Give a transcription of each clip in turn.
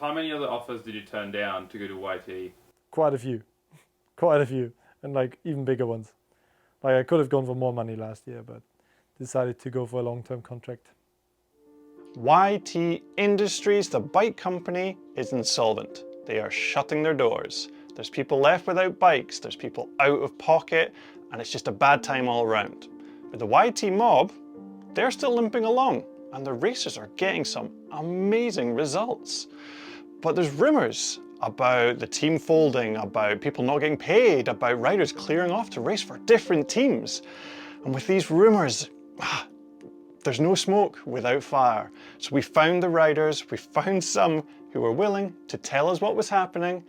How many other offers did you turn down to go to YT? Quite a few, quite a few, and like even bigger ones. Like I could have gone for more money last year, but decided to go for a long-term contract. YT Industries, the bike company, is insolvent. They are shutting their doors. There's people left without bikes, there's people out of pocket, and it's just a bad time all around. But the YT mob, they're still limping along, and the racers are getting some amazing results. But there's rumours about the team folding, about people not getting paid, about riders clearing off to race for different teams. And with these rumours, there's no smoke without fire. So we found the riders, we found some who were willing to tell us what was happening,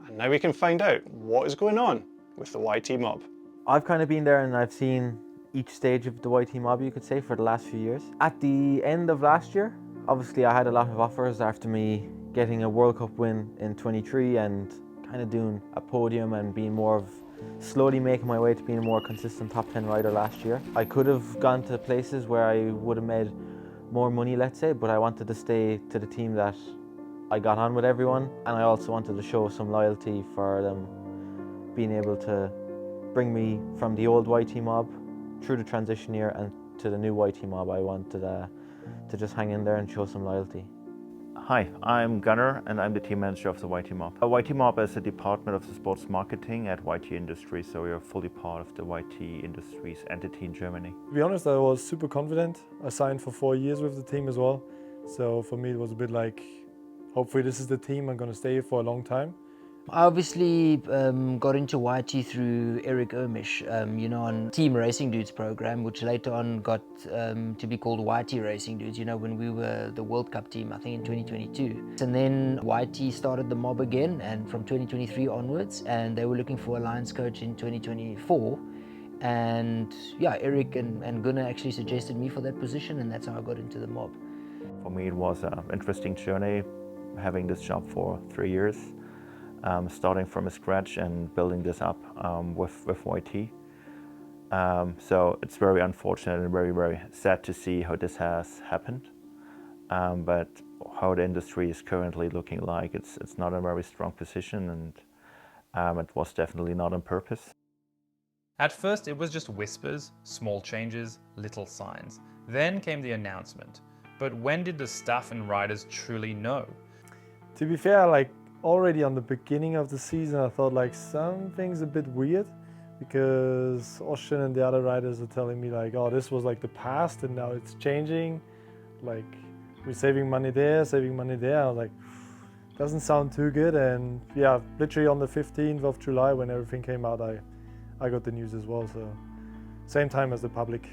and now we can find out what is going on with the YT mob. I've kind of been there and I've seen each stage of the YT mob, you could say, for the last few years. At the end of last year, obviously I had a lot of offers after me getting a World Cup win in 23 and kind of doing a podium and being more of slowly making my way to being a more consistent top 10 rider last year. I could have gone to places where I would have made more money, let's say, but I wanted to stay to the team that I got on with everyone, and I also wanted to show some loyalty for them being able to bring me from the old YT mob through the transition year and to the new YT mob. I wanted to just hang in there and show some loyalty. Hi, I'm Gunnar and I'm the team manager of the YT Mob. YT Mob is a department of the sports marketing at YT Industries, so we are fully part of the YT Industries entity in Germany. To be honest, I was super confident. I signed for 4 years with the team as well. So for me, it was a bit like, hopefully this is the team I'm going to stay here for a long time. I obviously got into YT through Eric Ermish, on Team Racing Dudes program, which later on got to be called YT Racing Dudes, when we were the World Cup team, I think in 2022. And then YT started the mob again, and from 2023 onwards, and they were looking for a Lions coach in 2024. And yeah, Eric and Gunnar actually suggested me for that position, and that's how I got into the mob. For me, it was an interesting journey, having this job for 3 years. Starting from scratch and building this up with YT. So it's very unfortunate and very, very sad to see how this has happened. But how the industry is currently looking like, it's not a very strong position, and it was definitely not on purpose. At first it was just whispers, small changes, little signs. Then came the announcement. But when did the staff and riders truly know? To be fair, like already on the beginning of the season, I thought like something's a bit weird, because Austin and the other riders are telling me like, oh, this was like the past and now it's changing. Like we're saving money there, saving money there. I was like, doesn't sound too good. And yeah, literally on the 15th of July when everything came out, I got the news as well. So same time as the public.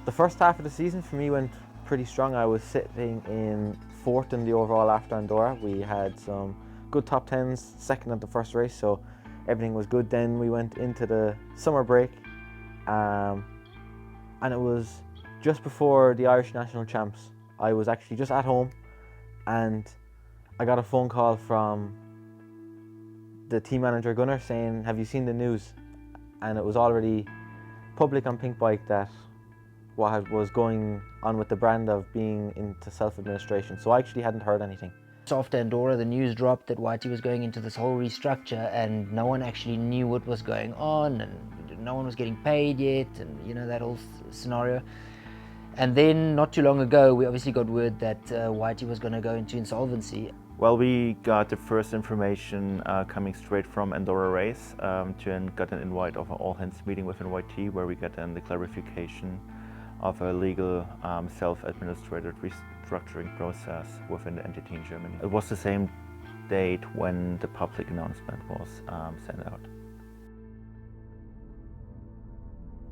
The first half of the season for me went pretty strong. I was sitting in 4th in the overall after Andorra. We had some good top 10s, second at the first race, so everything was good. Then we went into the summer break, and it was just before the Irish National Champs. I was actually just at home, and I got a phone call from the team manager Gunnar saying, have you seen the news? And it was already public on Pinkbike that what was going on with the brand of being into self-administration. So I actually hadn't heard anything. So after Andorra, the news dropped that YT was going into this whole restructure, and no one actually knew what was going on, and no one was getting paid yet, and that whole scenario. And then not too long ago, we obviously got word that YT was going to go into insolvency. Well, we got the first information coming straight from Andorra race, got an invite of an all-hands meeting within YT, where we got then the clarification of a legal self-administrated restructuring process within the entity in Germany. It was the same date when the public announcement was sent out.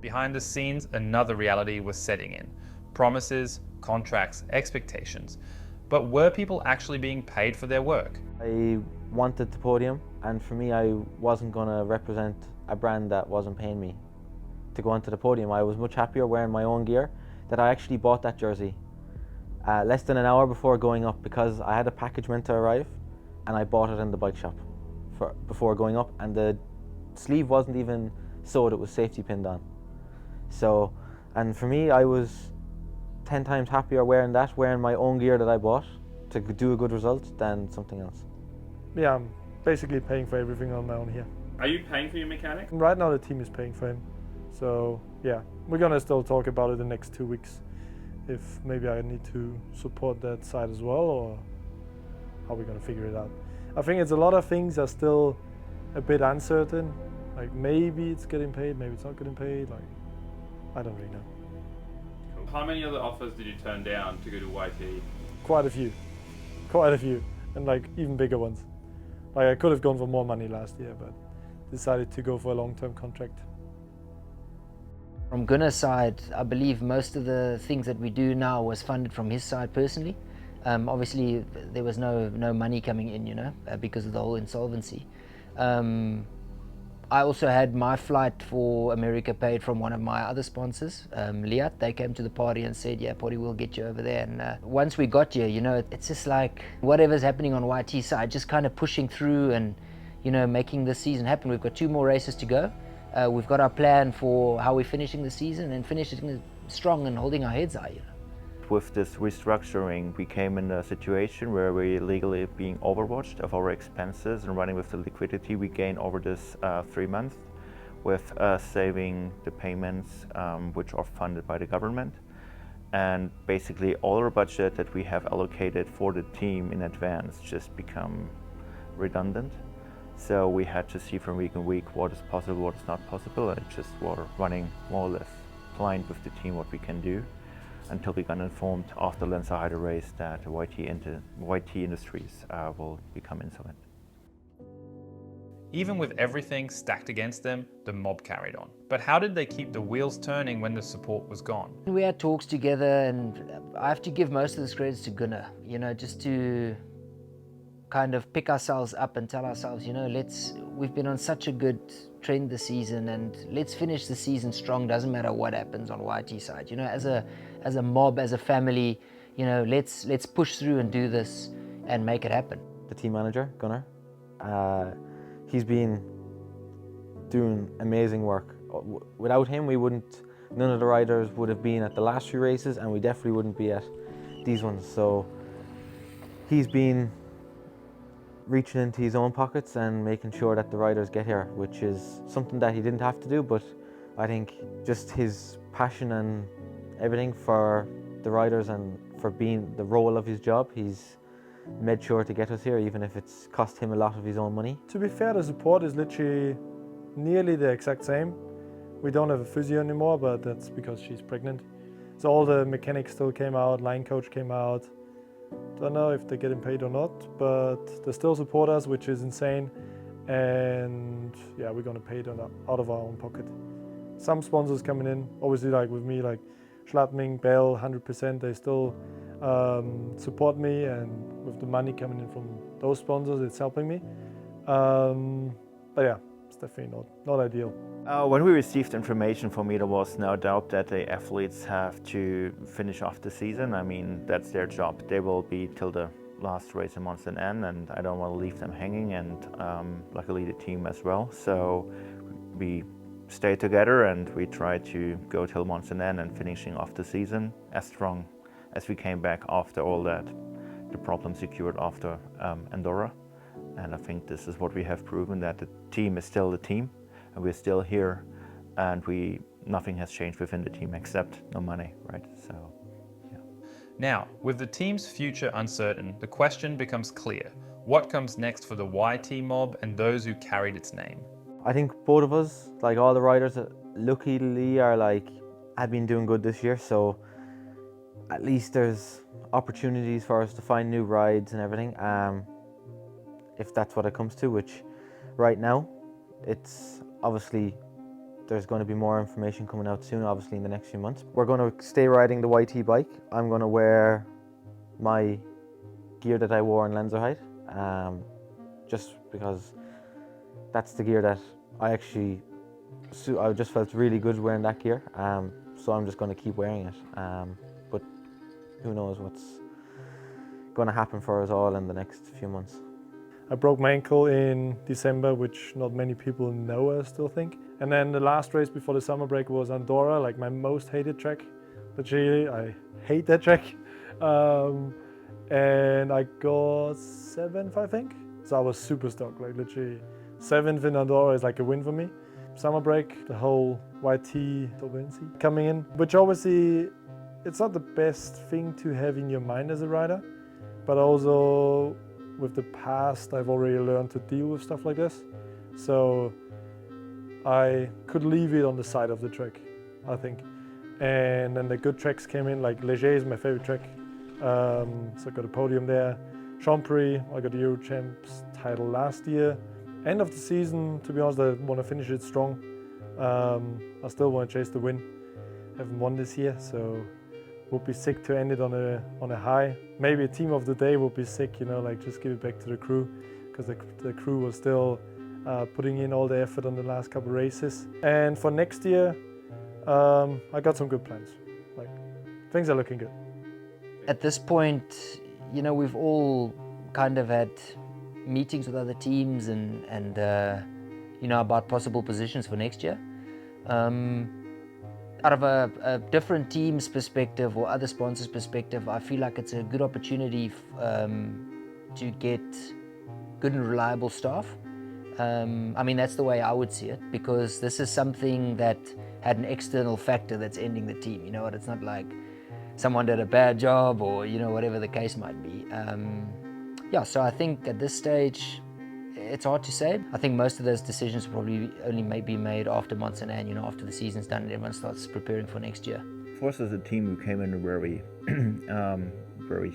Behind the scenes, another reality was setting in. Promises, contracts, expectations. But were people actually being paid for their work? I wanted the podium, and for me, I wasn't going to represent a brand that wasn't paying me to go onto the podium. I was much happier wearing my own gear. That I actually bought that jersey less than an hour before going up, because I had a package meant to arrive and I bought it in the bike shop before going up, and the sleeve wasn't even sewed, it was safety pinned on. So, and for me, I was 10 times happier wearing my own gear that I bought to do a good result than something else. Yeah, I'm basically paying for everything on my own here. Are you paying for your mechanic? Right now the team is paying for him. So yeah, we're gonna still talk about it the next 2 weeks. If maybe I need to support that side as well, or how we're gonna figure it out. I think it's a lot of things are still a bit uncertain. Like maybe it's getting paid, maybe it's not getting paid. Like I don't really know. Cool. How many other offers did you turn down to go to YT? Quite a few, and like even bigger ones. Like I could have gone for more money last year, but decided to go for a long-term contract. From Gunnar's side, I believe most of the things that we do now was funded from his side personally. Obviously, there was no money coming in, you know, because of the whole insolvency. I also had my flight for America paid from one of my other sponsors, Liat. They came to the party and said, yeah, Potty, we'll get you over there. And once we got here, you know, it's just like whatever's happening on YT side, just kind of pushing through and, you know, making this season happen. We've got 2 more races to go. We've got our plan for how we're finishing the season and finishing it strong and holding our heads high, you know. With this restructuring, we came in a situation where we legally being overwatched of our expenses and running with the liquidity we gained over this 3 months, with saving the payments which are funded by the government. And basically all our budget that we have allocated for the team in advance just become redundant. So we had to see from week to week what is possible, what is not possible, and just were running more or less blind with the team what we can do, until we got informed after Lenzerheide race that YT Industries will become insolvent. Even with everything stacked against them, the mob carried on. But how did they keep the wheels turning when the support was gone? We had talks together, and I have to give most of this credits to Gunnar, you know, just to kind of pick ourselves up and tell ourselves, you know, we've been on such a good trend this season, and let's finish the season strong, doesn't matter what happens on YT side. You know, as a mob, as a family, you know, let's push through and do this and make it happen. The team manager, Gunnar, he's been doing amazing work. Without him, none of the riders would have been at the last few races, and we definitely wouldn't be at these ones. So he's been reaching into his own pockets and making sure that the riders get here, which is something that he didn't have to do, but I think just his passion and everything for the riders and for being the role of his job, he's made sure to get us here, even if it's cost him a lot of his own money. To be fair, the support is literally nearly the exact same. We don't have a physio anymore, but that's because she's pregnant. So all the mechanics still came out, line coach came out. Don't know if they're getting paid or not, but they still support us, which is insane. And yeah, we're gonna pay it out of our own pocket. Some sponsors coming in, obviously like with me, like Schladming, Bell, 100%, they still support me, and with the money coming in from those sponsors, it's helping me. But yeah, it's definitely not ideal. When we received information from me, there was no doubt that the athletes have to finish off the season. I mean, that's their job. They will be till the last race in Monster N, and I don't want to leave them hanging, and luckily the team as well. So we stay together and we try to go till Monster N and finishing off the season as strong as we came back after all that, the problems secured after Andorra. And I think this is what we have proven, that the team is still the team, and we're still here, and nothing has changed within the team except no money, right? So, yeah. Now, with the team's future uncertain, the question becomes clear. What comes next for the YT mob and those who carried its name? I think both of us, like all the riders, luckily have been doing good this year, so at least there's opportunities for us to find new rides and everything, if that's what it comes to, which right now, it's obviously, there's going to be more information coming out soon, obviously in the next few months. We're going to stay riding the YT bike. I'm going to wear my gear that I wore in Lenzerheide, just because that's the gear that I just felt really good wearing that gear, so I'm just going to keep wearing it. But who knows what's going to happen for us all in the next few months. I broke my ankle in December, which not many people know, I still think. And then the last race before the summer break was Andorra, like my most hated track. Literally, I hate that track. and I got 7th, I think. So I was super stoked, like literally 7th in Andorra is like a win for me. Summer break, the whole YT insolvency coming in, which obviously it's not the best thing to have in your mind as a rider, but also with the past I've already learned to deal with stuff like this. So I could leave it on the side of the track, I think. And then the good tracks came in, like Léger is my favorite track. So I got a podium there. Chambéry, I got the Euro Champs title last year. End of the season, to be honest, I want to finish it strong. I still want to chase the win. Haven't won this year, so would be sick to end it on a high. Maybe a team of the day would be sick, you know, like just give it back to the crew, because the crew was still putting in all the effort on the last couple of races. And for next year, I got some good plans. Like, things are looking good. At this point, you know, we've all kind of had meetings with other teams and you know, about possible positions for next year. Out of a different team's perspective or other sponsors' perspective, I feel like it's a good opportunity to get good and reliable staff. I mean, that's the way I would see it, because this is something that had an external factor that's ending the team. You know what? It's not like someone did a bad job or, you know, whatever the case might be. Yeah, so I think at this stage, it's hard to say. I think most of those decisions probably only may be made after months and you know, after the season's done and everyone starts preparing for next year. For us as a team, we came in a very, very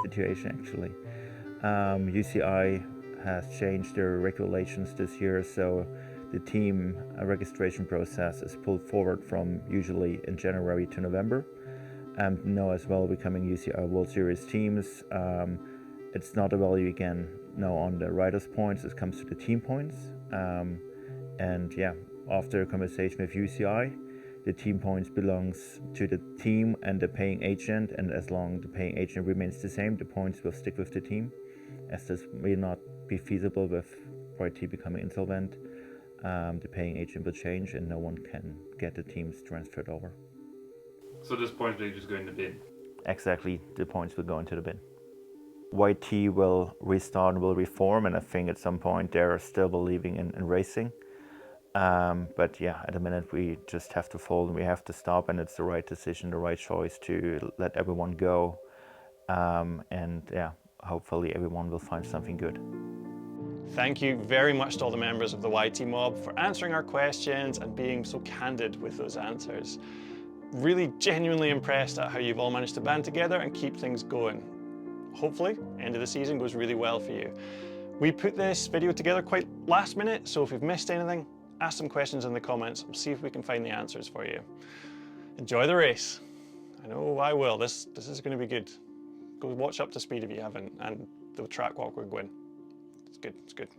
situation actually. UCI has changed their regulations this year, so the team registration process is pulled forward from usually in January to November. And now as well, becoming UCI World Series teams, it's not a value again now on the riders' points, it comes to the team points. And yeah, after a conversation with UCI, the team points belongs to the team and the paying agent, and as long as the paying agent remains the same, the points will stick with the team, as this may not be feasible with YT becoming insolvent. The paying agent will change and no one can get the teams transferred over. So this point will just go in the bin? Exactly, the points will go into the bin. YT will restart and will reform, and I think at some point they're still believing in racing. But yeah, at the minute we just have to fold and we have to stop, and it's the right decision, the right choice to let everyone go. And yeah, hopefully everyone will find something good. Thank you very much to all the members of the YT mob for answering our questions and being so candid with those answers. Really genuinely impressed at how you've all managed to band together and keep things going. Hopefully, end of the season goes really well for you. We put this video together quite last minute, so if you've missed anything, ask some questions in the comments. We'll see if we can find the answers for you. Enjoy the race. I know I will. This is going to be good. Go watch Up to Speed if you haven't, and the track walk we're going. It's good. It's good.